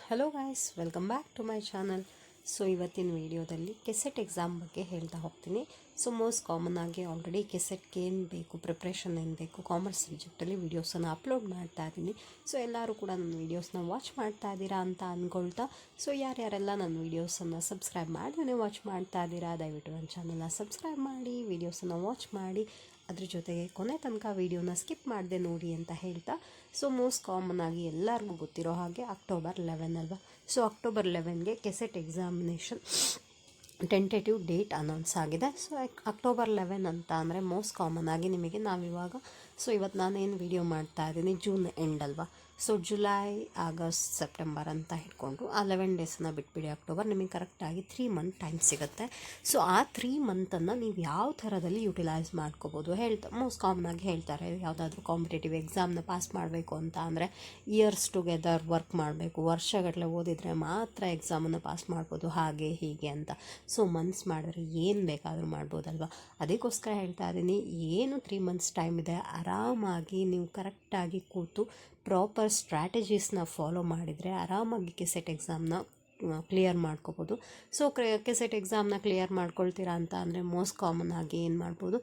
Hello guys, welcome back to my channel. So ಇವತ್ತಿನ ವೀಡಿಯೋದಲ್ಲಿ KSET exam ಬಗ್ಗೆ ಹೇಳ್ತಾ ಹೋಗ್ತೀನಿ. ಸೊ ಮೋಸ್ಟ್ ಕಾಮನ್ ಆಗಿ ಆಲ್ರೆಡಿ ಕೆಸೆಟ್ಗೆ ಏನು ಬೇಕು, ಪ್ರಿಪ್ರೇಷನ್ ಏನು ಬೇಕು, ಕಾಮರ್ಸ್ ಸಬ್ಜೆಕ್ಟಲ್ಲಿ ವೀಡಿಯೋಸನ್ನು ಅಪ್ಲೋಡ್ ಮಾಡ್ತಾ ಇದ್ದೀನಿ. ಸೊ ಎಲ್ಲರೂ ಕೂಡ ನನ್ನ ವೀಡಿಯೋಸ್ನ ವಾಚ್ ಮಾಡ್ತಾ ಇದ್ದೀರಾ ಅಂತ ಅಂದ್ಕೊಳ್ತಾ, ಸೊ ಯಾರ್ಯಾರೆಲ್ಲ ನನ್ನ ವೀಡಿಯೋಸನ್ನು ಸಬ್ಸ್ಕ್ರೈಬ್ ಮಾಡಿದ್ರೆ ವಾಚ್ ಮಾಡ್ತಾ ಇದ್ದೀರಾ, ದಯವಿಟ್ಟು ನನ್ನ ಚಾನಲ್ನ ಸಬ್ಸ್ಕ್ರೈಬ್ ಮಾಡಿ, ವೀಡಿಯೋಸನ್ನು ವಾಚ್ ಮಾಡಿ, ಅದ್ರ ಜೊತೆಗೆ ಕೊನೆ ತನಕ ವೀಡಿಯೋನ ಸ್ಕಿಪ್ ಮಾಡದೆ ನೋಡಿ ಅಂತ ಹೇಳ್ತಾ, ಸೊ ಮೋಸ್ಟ್ ಕಾಮನ್ ಆಗಿ ಎಲ್ಲರಿಗೂ ಗೊತ್ತಿರೋ ಹಾಗೆ ಅಕ್ಟೋಬರ್ 11 ಅಲ್ವಾ. ಸೊ ಅಕ್ಟೋಬರ್ 11ಗೆ KSET examination tentative date announce ಆಗಿದೆ. ಸೊ ಅಕ್ಟೋಬರ್ 11 ಅಂತ ಅಂದರೆ ಮೋಸ್ಟ್ ಕಾಮನ್ ಆಗಿ ನಿಮಗೆ ನಾವಿವಾಗ, ಸೊ ಇವತ್ತು ನಾನೇನು ವೀಡಿಯೋ ಮಾಡ್ತಾ ಇದ್ದೀನಿ ಜೂನ್ ಎಂಡ್ ಅಲ್ವಾ. ಸೊ ಜುಲೈ, ಆಗಸ್ಟ್, ಸೆಪ್ಟೆಂಬರ್ ಅಂತ ಹಿಡ್ಕೊಂಡು ಆ 11 ಡೇಸನ್ನು ಬಿಟ್ಬಿಡಿ, ಅಕ್ಟೋಬರ್ ನಿಮಗೆ ಕರೆಕ್ಟಾಗಿ 3 ಮಂತ್ ಟೈಮ್ ಸಿಗುತ್ತೆ. ಸೊ ಆ 3 ಮಂತನ್ನು ನೀವು ಯಾವ ಥರದಲ್ಲಿ ಯುಟಿಲೈಸ್ ಮಾಡ್ಕೋಬೋದು ಮೋಸ್ಟ್ ಕಾಮನ್ ಆಗಿ ಹೇಳ್ತಾರೆ, ಯಾವುದಾದ್ರೂ ಕಾಂಪಿಟೇಟಿವ್ ಎಕ್ಸಾಮ್ನ ಪಾಸ್ ಮಾಡಬೇಕು ಅಂತ ಅಂದರೆ ಇಯರ್ಸ್ ಟುಗೆದರ್ ವರ್ಕ್ ಮಾಡಬೇಕು, ವರ್ಷಗಟ್ಟಲೆ ಓದಿದರೆ ಮಾತ್ರ ಎಕ್ಸಾಮನ್ನು ಪಾಸ್ ಮಾಡ್ಬೋದು, ಹಾಗೆ ಹೀಗೆ ಅಂತ. ಸೊ ಮನ್ಸ್ ಮಾಡಿದ್ರೆ ಏನು ಬೇಕಾದರೂ ಮಾಡ್ಬೋದಲ್ವ. ಅದಕ್ಕೋಸ್ಕರ ಹೇಳ್ತಾ ಇದ್ದೀನಿ, ಏನು 3 ಮಂತ್ಸ್ ಟೈಮ್ ಇದೆ, ಆರಾಮಾಗಿ ನೀವು ಕರೆಕ್ಟಾಗಿ ಕೂತು ಪ್ರಾಪರ್ ಸ್ಟ್ರಾಟಜೀಸ್ನ ಫಾಲೋ ಮಾಡಿದರೆ ಆರಾಮಾಗಿ ಕೆಸೆಟ್ ಎಕ್ಸಾಮ್ನ ಕ್ಲಿಯರ್ ಮಾಡ್ಕೋಬೋದು. ಸೊ ಕೆಸೆಟ್ ಎಕ್ಸಾಮ್ನ ಕ್ಲಿಯರ್ ಮಾಡ್ಕೊಳ್ತೀರಾ ಅಂತ ಅಂದರೆ ಮೋಸ್ಟ್ ಕಾಮನ್ ಆಗಿ ಏನು ಮಾಡ್ಬೋದು,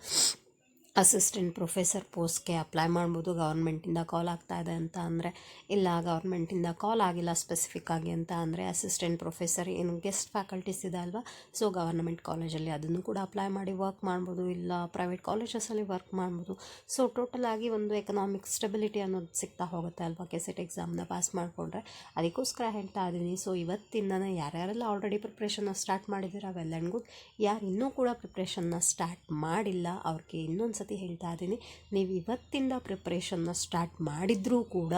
ಅಸಿಸ್ಟೆಂಟ್ ಪ್ರೊಫೆಸರ್ ಪೋಸ್ಟ್ಗೆ ಅಪ್ಲೈ ಮಾಡ್ಬೋದು. ಗೌರ್ಮೆಂಟಿಂದ ಕಾಲ್ ಆಗ್ತಾ ಇದೆ ಅಂತ ಅಂದರೆ, ಇಲ್ಲ ಗೌರ್ಮೆಂಟಿಂದ ಕಾಲ್ ಆಗಿಲ್ಲ ಸ್ಪೆಸಿಫಿಕ್ ಆಗಿ ಅಂತ ಅಂದರೆ ಅಸಿಸ್ಟೆಂಟ್ ಪ್ರೊಫೆಸರ್ ಏನು ಗೆಸ್ಟ್ ಫ್ಯಾಕಲ್ಟೀಸ್ ಇದೆ ಅಲ್ವಾ, ಸೊ ಗವರ್ನಮೆಂಟ್ ಕಾಲೇಜಲ್ಲಿ ಅದನ್ನು ಕೂಡ ಅಪ್ಲೈ ಮಾಡಿ ವರ್ಕ್ ಮಾಡ್ಬೋದು, ಇಲ್ಲ ಪ್ರೈವೇಟ್ ಕಾಲೇಜಸಲ್ಲಿ ವರ್ಕ್ ಮಾಡ್ಬೋದು. ಸೊ ಟೋಟಲ್ ಆಗಿ ಒಂದು ಎಕನಾಮಿಕ್ ಸ್ಟೆಬಿಲಿಟಿ ಅನ್ನೋದು ಸಿಗ್ತಾ ಹೋಗುತ್ತೆ ಅಲ್ವಾ ಕೆಸೆಟ್ ಎಕ್ಸಾಮ್ನ ಪಾಸ್ ಮಾಡಿಕೊಂಡ್ರೆ. ಅದಕ್ಕೋಸ್ಕರ ಹೇಳ್ತಾ ಇದ್ದೀನಿ. ಸೊ ಇವತ್ತಿಂದನೇ ಯಾರ್ಯಾರೆಲ್ಲ ಆಲ್ರೆಡಿ ಪ್ರಿಪ್ರೇಷನ್ನ ಸ್ಟಾರ್ಟ್ ಮಾಡಿದ್ದೀರಾ, ವೆಲ್ ಆ್ಯಂಡ್ ಗುಡ್. ಯಾರು ಇನ್ನೂ ಕೂಡ ಪ್ರಿಪ್ರೇಷನ್ನ ಸ್ಟಾರ್ಟ್ ಮಾಡಿಲ್ಲ ಅವ್ರಿಗೆ ಇನ್ನೊಂದು ಸತಿ ಹೇಳ್ತಾ ಇದ್ದೀನಿ, ನೀವು ಇವತ್ತಿಂದ ಪ್ರಿಪ್ರೇಷನ್ನ ಸ್ಟಾರ್ಟ್ ಮಾಡಿದ್ರೂ ಕೂಡ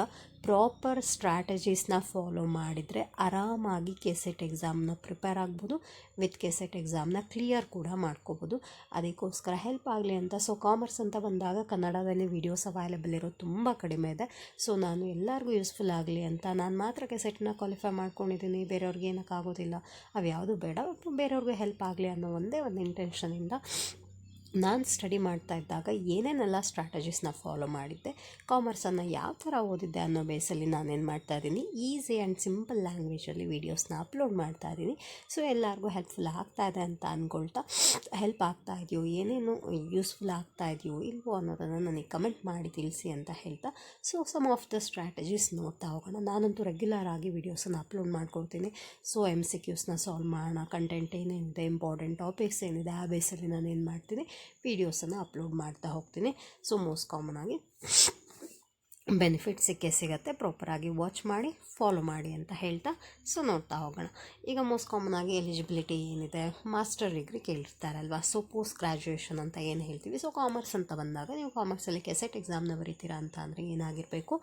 ಪ್ರಾಪರ್ ಸ್ಟ್ರಾಟಜೀಸ್ನ ಫಾಲೋ ಮಾಡಿದರೆ ಆರಾಮಾಗಿ ಕೆಸೆಟ್ ಎಕ್ಸಾಮ್ನ ಪ್ರಿಪೇರ್ ಆಗ್ಬೋದು, ವಿತ್ ಕೆಸೆಟ್ ಎಕ್ಸಾಮ್ನ ಕ್ಲಿಯರ್ ಕೂಡ ಮಾಡ್ಕೋಬೋದು. ಅದಕ್ಕೋಸ್ಕರ ಹೆಲ್ಪ್ ಆಗಲಿ ಅಂತ. ಸೊ ಕಾಮರ್ಸ್ ಅಂತ ಬಂದಾಗ ಕನ್ನಡದಲ್ಲಿ ವೀಡಿಯೋಸ್ ಅವೈಲೇಬಲ್ ಇರೋದು ತುಂಬ ಕಡಿಮೆ ಇದೆ. ಸೊ ನಾನು ಎಲ್ಲರಿಗೂ ಯೂಸ್ಫುಲ್ ಆಗಲಿ ಅಂತ ನಾನು ಮಾತ್ರ ಕೆಸೆಟ್ನ ಕ್ವಾಲಿಫೈ ಮಾಡ್ಕೊಂಡಿದ್ದೀನಿ, ಬೇರೆಯವ್ರಿಗೆ ಏನಕ್ಕಾಗೋದಿಲ್ಲ, ಅವು ಯಾವುದು ಬೇಡ, ಬೇರೆಯವ್ರಿಗೆ ಹೆಲ್ಪ್ ಆಗಲಿ ಅನ್ನೋ ಒಂದೇ ಒಂದು ಇಂಟೆನ್ಷನಿಂದ ನಾನು ಸ್ಟಡಿ ಮಾಡ್ತಾ ಇದ್ದಾಗ ಏನೇನೆಲ್ಲ ಸ್ಟ್ರಾಟಜೀಸ್ನ ಫಾಲೋ ಮಾಡಿದ್ದೆ, ಕಾಮರ್ಸನ್ನು ಯಾವ ಥರ ಓದಿದ್ದೆ ಅನ್ನೋ ಬೇಸಲ್ಲಿ ನಾನೇನು ಮಾಡ್ತಾ ಇದ್ದೀನಿ, ಈಸಿ ಆ್ಯಂಡ್ ಸಿಂಪಲ್ ಲ್ಯಾಂಗ್ವೇಜಲ್ಲಿ ವೀಡಿಯೋಸ್ನ ಅಪ್ಲೋಡ್ ಮಾಡ್ತಾ ಇದ್ದೀನಿ. ಸೊ ಎಲ್ಲರಿಗೂ ಹೆಲ್ಪ್ಫುಲ್ ಆಗ್ತಾ ಇದೆ ಅಂತ ಅಂದ್ಕೊಳ್ತಾ, ಹೆಲ್ಪ್ ಆಗ್ತಾ ಇದೆಯೋ, ಏನೇನು ಯೂಸ್ಫುಲ್ ಆಗ್ತಾ ಇದೆಯೋ ಇಲ್ವೋ ಅನ್ನೋದನ್ನು ನನಗೆ ಕಮೆಂಟ್ ಮಾಡಿ ತಿಳಿಸಿ ಅಂತ ಹೇಳ್ತಾ, so some of the strategies ನೋಡ್ತಾ ಹೋಗೋಣ. ನಾನಂತೂ ರೆಗ್ಯುಲರ್ ಆಗಿ ವೀಡಿಯೋಸನ್ನು ಅಪ್ಲೋಡ್ ಮಾಡ್ಕೊಳ್ತೀನಿ. ಸೊ MCQsನ ಸಾಲ್ವ್ ಮಾಡೋಣ, ಕಂಟೆಂಟ್ ಏನೇನಿದೆ, ಇಂಪಾರ್ಟೆಂಟ್ ಟಾಪಿಕ್ಸ್ ಏನಿದೆ, ಆ ಬೇಸಲ್ಲಿ ನಾನು ಏನು ಮಾಡ್ತೀನಿ, ವೀಡಿಯೋಸನ್ನು ಅಪ್ಲೋಡ್ ಮಾಡ್ತಾ ಹೋಗ್ತೀನಿ. ಸೊ ಮೋಸ್ಟ್ ಕಾಮನ್ ಆಗಿ ಬೆನಿಫಿಟ್ ಸಿಗುತ್ತೆ, ಪ್ರಾಪರಾಗಿ ವಾಚ್ ಮಾಡಿ ಫಾಲೋ ಮಾಡಿ ಅಂತ ಹೇಳ್ತಾ, ಸೊ ನೋಡ್ತಾ ಹೋಗೋಣ. ಈಗ ಮೋಸ್ಟ್ ಕಾಮನ್ ಆಗಿ ಎಲಿಜಿಬಿಲಿಟಿ ಏನಿದೆ, ಮಾಸ್ಟರ್ ಡಿಗ್ರಿ ಕೇಳಿರ್ತಾರಲ್ವ, ಸೊ ಪೋಸ್ಟ್ ಗ್ರ್ಯಾಜುಯೇಷನ್ ಅಂತ ಏನು ಹೇಳ್ತೀವಿ. ಸೊ ಕಾಮರ್ಸ್ ಅಂತ ಬಂದಾಗ ನೀವು ಕಾಮರ್ಸಲ್ಲಿ ಕೆಸೆಟ್ ಎಕ್ಸಾಮ್ನ ಬರೀತೀರಾ ಅಂತ ಅಂದರೆ ಏನಾಗಿರಬೇಕು,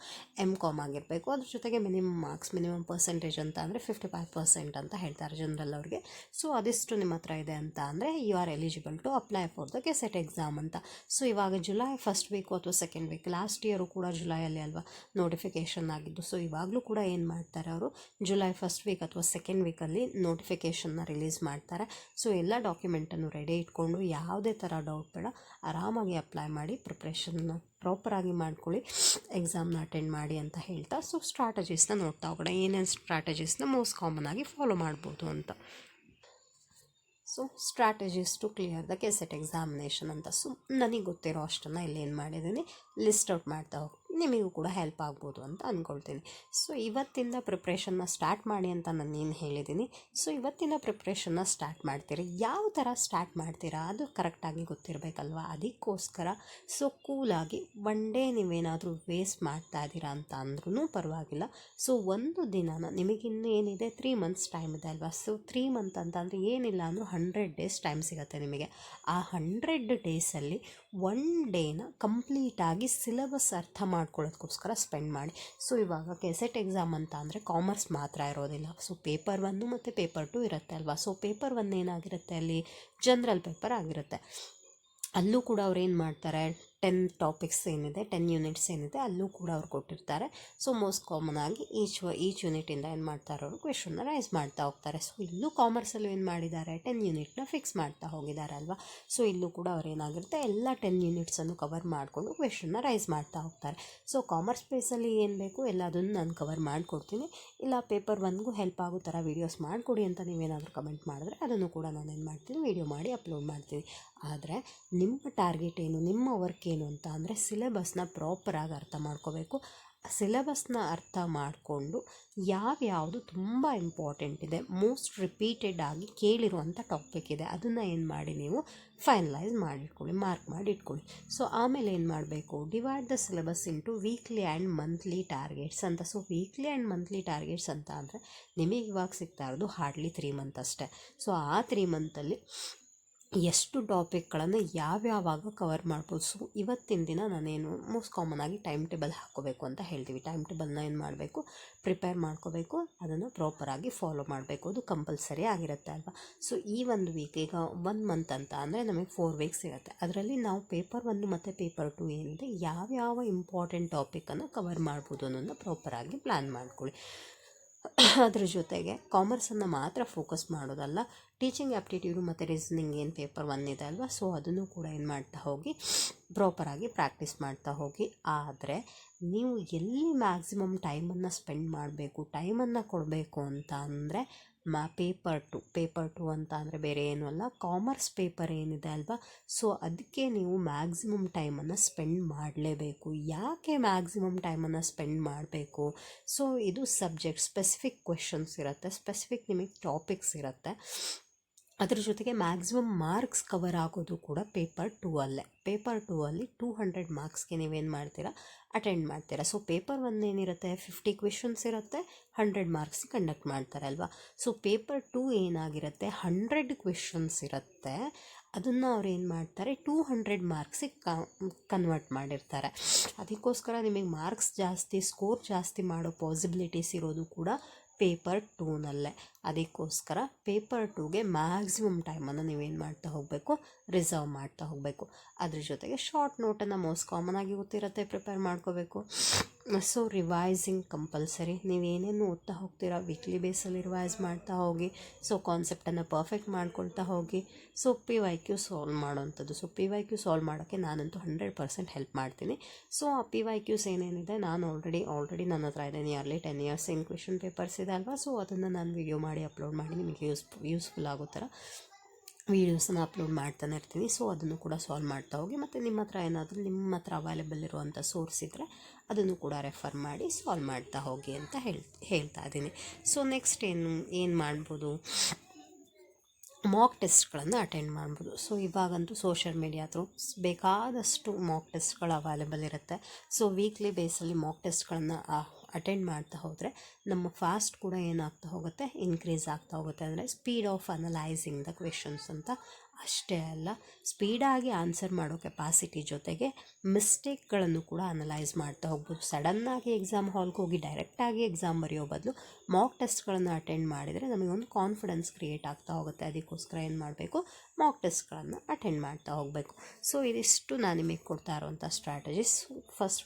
MCOM ಆಗಿರಬೇಕು. ಅದ್ರ ಜೊತೆಗೆ ಮಿನಿಮಮ್ ಪರ್ಸೆಂಟೇಜ್ ಅಂತ ಅಂದರೆ 55% ಅಂತ ಹೇಳ್ತಾರೆ ಜನರಲ್ ಅವ್ರಿಗೆ. ಸೊ ಅದಿಷ್ಟು ನಿಮ್ಮ ಹತ್ರ ಇದೆ ಅಂತ ಅಂದರೆ you are eligible to apply for the KSET exam ಅಂತ. ಸೊ ಇವಾಗ ಜುಲೈ ಫಸ್ಟ್ ವೀಕು ಅಥವಾ ಸೆಕೆಂಡ್ ವೀಕ್, ಲಾಸ್ಟ್ ಇಯರು ಕೂಡ ಜುಲೈಯಲ್ಲಿ ಅಲ್ವಾ ನೋಟಿಫಿಕೇಷನ್ ಆಗಿದ್ದು. ಸೊ ಇವಾಗಲೂ ಕೂಡ ಏನು ಮಾಡ್ತಾರೆ ಅವರು, ಜುಲೈ ಫಸ್ಟ್ ವೀಕ್ ಅಥವಾ ಸೆಕೆಂಡ್ ವೀಕಲ್ಲಿ ನೋಟಿಫಿಕೇಷನ್ನ ರಿಲೀಸ್ ಮಾಡ್ತಾರೆ. ಸೊ ಎಲ್ಲ ಡಾಕ್ಯುಮೆಂಟನ್ನು ರೆಡಿ ಇಟ್ಕೊಂಡು ಯಾವುದೇ ಥರ ಡೌಟ್ ಬೇಡ, ಆರಾಮಾಗಿ ಅಪ್ಲೈ ಮಾಡಿ, ಪ್ರಿಪ್ರೇಷನ್ನ ಪ್ರಾಪರಾಗಿ ಮಾಡ್ಕೊಳ್ಳಿ, ಎಕ್ಸಾಮ್ನ ಅಟೆಂಡ್ ಮಾಡಿ ಅಂತ ಹೇಳ್ತಾ, ಸೊ ಸ್ಟ್ರಾಟಜೀಸ್ನ ನೋಡ್ತಾ ಹೋಗೋಣ, ಏನೇನು ಸ್ಟ್ರಾಟಜೀಸ್ನ ಮೋಸ್ಟ್ ಕಾಮನ್ ಆಗಿ ಫಾಲೋ ಮಾಡ್ಬೋದು ಅಂತ. So strategies to clear the KSET examination ಅಂತ. ಸೊ ನನಗೆ ಗೊತ್ತಿರೋ ಅಷ್ಟನ್ನು ಇಲ್ಲಿ ಏನು ಮಾಡಿದ್ದೀನಿ, ಲಿಸ್ಟ್ ಔಟ್ ಮಾಡ್ತಾ ಹೋಗಿ ನಿಮಗೂ ಕೂಡ ಹೆಲ್ಪ್ ಆಗ್ಬೋದು ಅಂತ ಅಂದ್ಕೊಳ್ತೀನಿ. ಸೊ ಇವತ್ತಿಂದ ಪ್ರಿಪ್ರೇಷನ್ನ ಸ್ಟಾರ್ಟ್ ಮಾಡಿ ಅಂತ ನಾನು ಏನು ಹೇಳಿದ್ದೀನಿ. ಸೊ ಇವತ್ತಿನ ಪ್ರಿಪ್ರೇಷನ್ನ ಸ್ಟಾರ್ಟ್ ಮಾಡ್ತೀರಿ, ಯಾವ ಥರ ಸ್ಟಾರ್ಟ್ ಮಾಡ್ತೀರಾ ಅದು ಕರೆಕ್ಟಾಗಿ ಗೊತ್ತಿರಬೇಕಲ್ವ. ಅದಕ್ಕೋಸ್ಕರ ಸೊ ಕೂಲಾಗಿ ಒನ್ ಡೇ ನೀವೇನಾದರೂ ವೇಸ್ಟ್ ಮಾಡ್ತಾ ಇದ್ದೀರಾ ಅಂತ ಅಂದ್ರೂ ಪರವಾಗಿಲ್ಲ. ಸೊ ಒಂದು ದಿನನ ನಿಮಗಿನ್ನೂ ಏನಿದೆ, 3 ಮಂತ್ಸ್ ಟೈಮ್ ಇದೆ ಅಲ್ವಾ. ಸೊ 3 ಮಂತ್ ಅಂತ ಅಂದರೆ ಏನಿಲ್ಲ ಅಂದರೂ 100 ಡೇಸ್ ಟೈಮ್ ಸಿಗುತ್ತೆ ನಿಮಗೆ. ಆ 100 ಡೇಸಲ್ಲಿ 1 ಡೇನ ಕಂಪ್ಲೀಟಾಗಿ ಸಿಲೆಬಸ್ ಅರ್ಥ ಮಾಡ್ಕೊಳ್ಳೋದಕ್ಕೋಸ್ಕರ ಸ್ಪೆಂಡ್ ಮಾಡಿ. ಸೊ ಇವಾಗ ಕೆಸೆಟ್ ಎಕ್ಸಾಮ್ ಅಂತ ಅಂದರೆ ಕಾಮರ್ಸ್ ಮಾತ್ರ ಇರೋದಿಲ್ಲ. ಸೊ ಪೇಪರ್ 1 ಮತ್ತು ಪೇಪರ್ 2 ಇರುತ್ತೆ ಅಲ್ವಾ. ಸೊ ಪೇಪರ್ 1 ಏನಾಗಿರುತ್ತೆ, ಅಲ್ಲಿ ಜನರಲ್ ಪೇಪರ್ ಆಗಿರುತ್ತೆ. ಅಲ್ಲೂ ಕೂಡ ಅವ್ರು ಏನು ಮಾಡ್ತಾರೆ, 10 ಟಾಪಿಕ್ಸ್ ಏನಿದೆ 10 ಯೂನಿಟ್ಸ್ ಏನಿದೆ ಅಲ್ಲೂ ಕೂಡ ಅವ್ರು ಕೊಟ್ಟಿರ್ತಾರೆ. ಸೊ ಮೋಸ್ಟ್ ಕಾಮನ್ ಆಗಿ ಈಚ್ ಯೂನಿಟಿಂದ ಏನು ಮಾಡ್ತಾರೆ ಅವರು ಕ್ವೆಶನ್ನ ರೈಸ್ ಮಾಡ್ತಾ ಹೋಗ್ತಾರೆ. ಸೊ ಇಲ್ಲೂ ಕಾಮರ್ಸಲ್ಲೂ ಏನು ಮಾಡಿದ್ದಾರೆ 10 ಯೂನಿಟ್ನ ಫಿಕ್ಸ್ ಮಾಡ್ತಾ ಹೋಗಿದ್ದಾರೆ ಅಲ್ವಾ. ಸೊ ಇಲ್ಲೂ ಕೂಡ ಅವ್ರು ಏನಾಗಿರುತ್ತೆ ಎಲ್ಲ 10 ಯೂನಿಟ್ಸನ್ನು ಕವರ್ ಮಾಡಿಕೊಂಡು ಕ್ವೆಶನ್ನ ರೈಸ್ ಮಾಡ್ತಾ ಹೋಗ್ತಾರೆ. ಸೊ ಕಾಮರ್ಸ್ ಬೇಸಲ್ಲಿ ಏನು ಬೇಕು ಎಲ್ಲದನ್ನು ನಾನು ಕವರ್ ಮಾಡಿಕೊಡ್ತೀನಿ. ಇಲ್ಲ ಪೇಪರ್ 1ಗೂ ಹೆಲ್ಪ್ ಆಗೋ ಥರ ವೀಡಿಯೋಸ್ ಮಾಡಿಕೊಡಿ ಅಂತ ನೀವೇನಾದರೂ ಕಮೆಂಟ್ ಮಾಡಿದ್ರೆ ಅದನ್ನು ಕೂಡ ನಾನು ಏನು ಮಾಡ್ತೀನಿ ವೀಡಿಯೋ ಮಾಡಿ ಅಪ್ಲೋಡ್ ಮಾಡ್ತೀನಿ. ಆದರೆ ನಿಮ್ಮ ಟಾರ್ಗೆಟ್ ಏನು, ನಿಮ್ಮ ವರ್ಕ್ ಏನು ಅಂತ ಅಂದರೆ ಸಿಲೆಬಸ್ನ ಪ್ರಾಪರಾಗಿ ಅರ್ಥ ಮಾಡ್ಕೋಬೇಕು. ಸಿಲೆಬಸ್ನ ಅರ್ಥ ಮಾಡಿಕೊಂಡು ಯಾವ್ಯಾವುದು ತುಂಬ ಇಂಪಾರ್ಟೆಂಟ್ ಇದೆ, ಮೋಸ್ಟ್ ರಿಪೀಟೆಡ್ ಆಗಿ ಕೇಳಿರುವಂಥ ಟಾಪಿಕ್ ಇದೆ, ಅದನ್ನು ಏನು ಮಾಡಿ ನೀವು ಫೈನಲೈಸ್ ಮಾಡಿಟ್ಕೊಳ್ಳಿ, ಮಾರ್ಕ್ ಮಾಡಿ ಇಟ್ಕೊಳ್ಳಿ. ಸೊ ಆಮೇಲೆ ಏನು ಮಾಡಬೇಕು, divide the syllabus into weekly and monthly targets ಅಂತ. So weekly and monthly targets ಅಂತ ಅಂದರೆ ನಿಮಗೆ ಇವಾಗ ಸಿಗ್ತಾ ಇರೋದು ಹಾರ್ಡ್ಲಿ 3 ಮಂತ್ ಅಷ್ಟೇ. ಸೊ ಆ 3 ಮಂತಲ್ಲಿ ಎಷ್ಟು ಟಾಪಿಕ್ಗಳನ್ನು ಯಾವ್ಯಾವಾಗ ಕವರ್ ಮಾಡ್ಬೋದು. ಸೊ ಇವತ್ತಿನ ದಿನ ನಾನೇನು ಮೋಸ್ಟ್ ಕಾಮನ್ ಆಗಿ ಟೈಮ್ ಟೇಬಲ್ ಹಾಕ್ಕೋಬೇಕು ಅಂತ ಹೇಳ್ತೀವಿ. ಟೈಮ್ ಟೇಬಲ್ನ ಏನು ಮಾಡಬೇಕು, ಪ್ರಿಪೇರ್ ಮಾಡ್ಕೋಬೇಕು, ಅದನ್ನು ಪ್ರಾಪರಾಗಿ ಫಾಲೋ ಮಾಡಬೇಕು, ಅದು ಕಂಪಲ್ಸರಿ ಆಗಿರುತ್ತೆ ಅಲ್ವಾ. ಸೊ ಈ ಒಂದು ವೀಕ್ ಈಗ 1 ಮಂತ್ ಅಂತ ಅಂದರೆ ನಮಗೆ 4 ವೀಕ್ಸ್ ಇರುತ್ತೆ. ಅದರಲ್ಲಿ ನಾವು ಪೇಪರ್ 1 ಮತ್ತು ಪೇಪರ್ 2 ಏನಿದೆ ಯಾವ್ಯಾವ ಇಂಪಾರ್ಟೆಂಟ್ ಟಾಪಿಕನ್ನು ಕವರ್ ಮಾಡ್ಬೋದು ಅನ್ನೋದನ್ನ ಪ್ರಾಪರಾಗಿ ಪ್ಲ್ಯಾನ್ ಮಾಡ್ಕೊಳ್ಳಿ. ಅದ್ರ ಜೊತೆಗೆ ಕಾಮರ್ಸನ್ನು ಮಾತ್ರ ಫೋಕಸ್ ಮಾಡೋದಲ್ಲ, ಟೀಚಿಂಗ್ ಆ್ಯಪ್ಟಿಟ್ಯೂಡು ಮತ್ತು ರೀಸನಿಂಗ್ ಏನು ಪೇಪರ್ 1 ಇದೆ ಅಲ್ವಾ. ಸೊ ಅದನ್ನು ಕೂಡ ಏನು ಮಾಡ್ತಾ ಹೋಗಿ ಪ್ರಾಪರಾಗಿ ಪ್ರಾಕ್ಟೀಸ್ ಮಾಡ್ತಾ ಹೋಗಿ. ಆದರೆ ನೀವು ಎಲ್ಲಿ ಮ್ಯಾಕ್ಸಿಮಮ್ ಟೈಮನ್ನು ಸ್ಪೆಂಡ್ ಮಾಡಬೇಕು, ಟೈಮನ್ನು ಕೊಡಬೇಕು ಅಂತ ಅಂದರೆ ಪೇಪರ್ ಟು ಅಂತ ಅಂದರೆ ಬೇರೆ ಏನೂ ಅಲ್ಲ, ಕಾಮರ್ಸ್ ಪೇಪರ್ ಏನಿದೆ ಅಲ್ವಾ. ಸೊ ಅದಕ್ಕೆ ನೀವು ಮ್ಯಾಕ್ಸಿಮಮ್ ಟೈಮನ್ನು ಸ್ಪೆಂಡ್ ಮಾಡಲೇಬೇಕು. ಯಾಕೆ ಮ್ಯಾಕ್ಸಿಮಮ್ ಟೈಮನ್ನು ಸ್ಪೆಂಡ್ ಮಾಡಬೇಕು? ಸೊ ಇದು ಸಬ್ಜೆಕ್ಟ್ ಸ್ಪೆಸಿಫಿಕ್ ಕ್ವೆಶನ್ಸ್ ಇರುತ್ತೆ, ಸ್ಪೆಸಿಫಿಕ್ ನಿಮಗೆ ಟಾಪಿಕ್ಸ್ ಇರುತ್ತೆ. ಅದ್ರ ಜೊತೆಗೆ ಮ್ಯಾಕ್ಸಿಮಮ್ ಮಾರ್ಕ್ಸ್ ಕವರ್ ಆಗೋದು ಕೂಡ ಪೇಪರ್ 2 ಅಲ್ಲೇ. ಪೇಪರ್ 2 ಅಲ್ಲಿ 200 ಮಾರ್ಕ್ಸ್ಗೆ ನೀವೇನು ಮಾಡ್ತೀರಾ, ಅಟೆಂಡ್ ಮಾಡ್ತೀರಾ. ಸೊ ಪೇಪರ್ 1 ಏನಿರುತ್ತೆ 50 ಕ್ವೆಶನ್ಸ್ ಇರುತ್ತೆ, 100 ಮಾರ್ಕ್ಸ್ ಕಂಡಕ್ಟ್ ಮಾಡ್ತಾರೆ ಅಲ್ವಾ. ಸೊ ಪೇಪರ್ 2 ಏನಾಗಿರುತ್ತೆ 100 ಕ್ವೆಶನ್ಸ್ ಇರುತ್ತೆ, ಅದನ್ನು ಅವ್ರು ಏನು ಮಾಡ್ತಾರೆ 200 ಮಾರ್ಕ್ಸಿಗೆ ಕನ್ವರ್ಟ್ ಮಾಡಿರ್ತಾರೆ. ಅದಕ್ಕೋಸ್ಕರ ನಿಮಗೆ ಮಾರ್ಕ್ಸ್ ಜಾಸ್ತಿ, ಸ್ಕೋರ್ ಜಾಸ್ತಿ ಮಾಡೋ ಪಾಸಿಬಿಲಿಟೀಸ್ ಇರೋದು ಕೂಡ ಪೇಪರ್ 2ನಲ್ಲೇ. ಅದಕ್ಕೋಸ್ಕರ ಪೇಪರ್ 2ಗೆ ಮ್ಯಾಕ್ಸಿಮಮ್ ಟೈಮನ್ನು ನೀವೇನು ಮಾಡ್ತಾ ಹೋಗಬೇಕು, ರಿಸರ್ವ್ ಮಾಡ್ತಾ ಹೋಗಬೇಕು. ಅದ್ರ ಜೊತೆಗೆ ಶಾರ್ಟ್ ನೋಟನ್ನು ಮೋಸ್ಟ್ ಕಾಮನ್ ಆಗಿ ಗೊತ್ತಿರುತ್ತೆ, ಪ್ರಿಪೇರ್ ಮಾಡ್ಕೋಬೇಕು. So revising compulsory. ನೀವೇನೇನು ಓದ್ತಾ ಹೋಗ್ತೀರಾ ವೀಕ್ಲಿ ಬೇಸಲ್ಲಿ ರಿವೈಸ್ ಮಾಡ್ತಾ ಹೋಗಿ. ಸೊ ಕಾನ್ಸೆಪ್ಟನ್ನು ಪರ್ಫೆಕ್ಟ್ ಮಾಡ್ಕೊಳ್ತಾ ಹೋಗಿ. ಸೊ PYQ ಸಾಲ್ವ್ ಮಾಡೋವಂಥದ್ದು. ಸೊ PYQ ಸಾಲ್ವ್ ಮಾಡೋಕ್ಕೆ ನಾನಂತೂ 100% ಹೆಲ್ಪ್ ಮಾಡ್ತೀನಿ. ಸೊ ಆ PYQs ಏನೇನಿದೆ ನಾನು ಆಲ್ರೆಡಿ ನನ್ನ ಹತ್ರ ಇದೆ, ನಿಯರ್ಲಿ 10 ಇಯರ್ಸ್ ಏನು ಕ್ವೆಶನ್ ಪೇಪರ್ಸ್ ಇದೆ ಅಲ್ವಾ. ಸೊ ಅದನ್ನು ನಾನು ವಿಡಿಯೋ ಮಾಡಿ ಅಪ್ಲೋಡ್ ಮಾಡಿ ನಿಮಗೆ ಯೂಸ್ಫುಲ್ ಆಗೋ ಥರ ವೀಡಿಯೋಸನ್ನು ಅಪ್ಲೋಡ್ ಮಾಡ್ತಾನೆ ಇರ್ತೀನಿ. ಸೊ ಅದನ್ನು ಕೂಡ ಸಾಲ್ವ್ ಮಾಡ್ತಾ ಹೋಗಿ. ಮತ್ತು ನಿಮ್ಮ ಹತ್ರ ಅವೈಲೇಬಲ್ ಇರುವಂಥ ಸೋರ್ಸ್ ಇದ್ದರೆ ಅದನ್ನು ಕೂಡ ರೆಫರ್ ಮಾಡಿ ಸಾಲ್ವ್ ಮಾಡ್ತಾ ಹೋಗಿ ಅಂತ ಹೇಳ್ತಾ ಇದ್ದೀನಿ. ಸೊ ನೆಕ್ಸ್ಟ್ ಏನು ಮಾಡ್ಬೋದು, ಮಾಕ್ ಟೆಸ್ಟ್ಗಳನ್ನು ಅಟೆಂಡ್ ಮಾಡ್ಬೋದು. ಸೊ ಇವಾಗಂತೂ ಸೋಷಿಯಲ್ ಮೀಡಿಯಾ ಥ್ರೂ ಬೇಕಾದಷ್ಟು ಮಾಕ್ ಟೆಸ್ಟ್ಗಳು ಅವೈಲೇಬಲ್ ಇರುತ್ತೆ. ಸೊ ವೀಕ್ಲಿ ಬೇಸಲ್ಲಿ ಮಾಕ್ ಟೆಸ್ಟ್ಗಳನ್ನು ಅಟೆಂಡ್ ಮಾಡ್ತಾ ಹೋದರೆ ನಮ್ಮ ಫಾಸ್ಟ್ ಕೂಡ ಏನಾಗ್ತಾ ಹೋಗುತ್ತೆ, ಇನ್ಕ್ರೀಸ್ ಆಗ್ತಾ ಹೋಗುತ್ತೆ. ಅಂದರೆ speed of analysing the questions ಅಂತ. ಅಷ್ಟೇ ಅಲ್ಲ, ಸ್ಪೀಡಾಗಿ ಆನ್ಸರ್ ಮಾಡೋ ಕೆಪಾಸಿಟಿ ಜೊತೆಗೆ ಮಿಸ್ಟೇಕ್ಗಳನ್ನು ಕೂಡ ಅನಲೈಸ್ ಮಾಡ್ತಾ ಹೋಗ್ಬೋದು. ಸಡನ್ನಾಗಿ ಎಕ್ಸಾಮ್ ಹಾಲ್ಗೆ ಹೋಗಿ ಡೈರೆಕ್ಟಾಗಿ ಎಕ್ಸಾಮ್ ಬರೆಯೋ ಬದಲು ಮಾಕ್ ಟೆಸ್ಟ್ಗಳನ್ನು ಅಟೆಂಡ್ ಮಾಡಿದರೆ ನಮಗೊಂದು ಕಾನ್ಫಿಡೆನ್ಸ್ ಕ್ರಿಯೇಟ್ ಆಗ್ತಾ ಹೋಗುತ್ತೆ. ಅದಕ್ಕೋಸ್ಕರ ಏನು ಮಾಡಬೇಕು, ಮಾಕ್ ಟೆಸ್ಟ್ಗಳನ್ನು ಅಟೆಂಡ್ ಮಾಡ್ತಾ ಹೋಗಬೇಕು. ಸೊ ಇದಿಷ್ಟು ನಾನು ನಿಮಗೆ ಕೊಡ್ತಾ ಇರೋವಂಥ ಸ್ಟ್ರಾಟಜೀಸ್. ಫಸ್ಟ್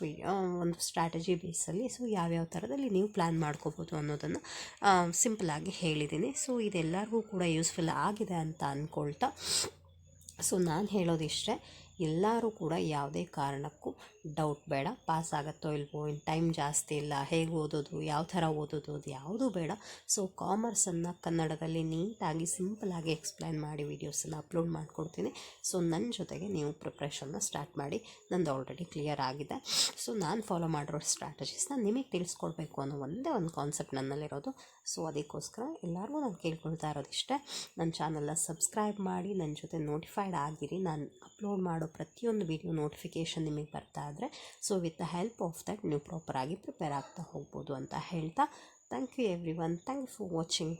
ಒಂದು ಸ್ಟ್ರಾಟಜಿ ಬೇಸಲ್ಲಿ ಸೊ ಯಾವ್ಯಾವ ಥರದಲ್ಲಿ ನೀವು ಪ್ಲ್ಯಾನ್ ಮಾಡ್ಕೋಬೋದು ಅನ್ನೋದನ್ನು ಸಿಂಪಲಾಗಿ ಹೇಳಿದ್ದೀನಿ. ಸೊ ಇದೆಲ್ಲರಿಗೂ ಕೂಡ ಯೂಸ್ಫುಲ್ ಆಗಿದೆ ಅಂತ ಅಂದ್ಕೊಳ್ತಾ, ಸೊ ನಾನು ಹೇಳೋದಿಷ್ಟೇ, ಎಲ್ಲರೂ ಕೂಡ ಯಾವುದೇ ಕಾರಣಕ್ಕೂ ಡೌಟ್ ಬೇಡ. ಪಾಸ್ ಆಗುತ್ತೋ ಇಲ್ವೋ, ಇನ್ನು ಟೈಮ್ ಜಾಸ್ತಿ ಇಲ್ಲ, ಹೇಗೆ ಓದೋದು, ಯಾವ ಥರ ಓದೋದು, ಅದು ಯಾವುದೂ ಬೇಡ. ಸೊ ಕಾಮರ್ಸನ್ನು ಕನ್ನಡದಲ್ಲಿ ನೀಟಾಗಿ ಸಿಂಪಲಾಗಿ ಎಕ್ಸ್ಪ್ಲೈನ್ ಮಾಡಿ ವೀಡಿಯೋಸನ್ನು ಅಪ್ಲೋಡ್ ಮಾಡಿಕೊಡ್ತೀನಿ. ಸೊ ನನ್ನ ಜೊತೆಗೆ ನೀವು ಪ್ರಿಪ್ರೇಷನ್ನ ಸ್ಟಾರ್ಟ್ ಮಾಡಿ. ನಂದು ಆಲ್ರೆಡಿ ಕ್ಲಿಯರ್ ಆಗಿದೆ. ಸೊ ನಾನು ಫಾಲೋ ಮಾಡಿರೋ ಸ್ಟ್ರಾಟಜೀಸ್ನ ನಿಮಗೆ ತಿಳಿಸ್ಕೊಡ್ಬೇಕು ಅನ್ನೋ ಒಂದೇ ಒಂದು ಕಾನ್ಸೆಪ್ಟ್ ನನ್ನಲ್ಲಿರೋದು. ಸೊ ಅದಕ್ಕೋಸ್ಕರ ಎಲ್ಲರಿಗೂ ನಾನು ಕೇಳ್ಕೊಳ್ತಾ ಇರೋದಿಷ್ಟೇ, ನನ್ನ ಚಾನಲ್ನ ಸಬ್ಸ್ಕ್ರೈಬ್ ಮಾಡಿ, ನನ್ನ ಜೊತೆ ನೋಟಿಫೈಡ್ ಆಗಿರಿ. ನಾನು ಅಪ್ಲೋಡ್ ಮಾಡೋ ಪ್ರತಿಯೊಂದು ವಿಡಿಯೋ ನೋಟಿಫಿಕೇಷನ್ ನಿಮಗೆ ಬರ್ತಾ ಇದ್ದರೆ so with the help of that ನೀವು ಪ್ರಾಪರಾಗಿ ಪ್ರಿಪೇರ್ ಆಗ್ತಾ ಹೋಗ್ಬೋದು ಅಂತ ಹೇಳ್ತಾ, thank you everyone. Thank you for watching.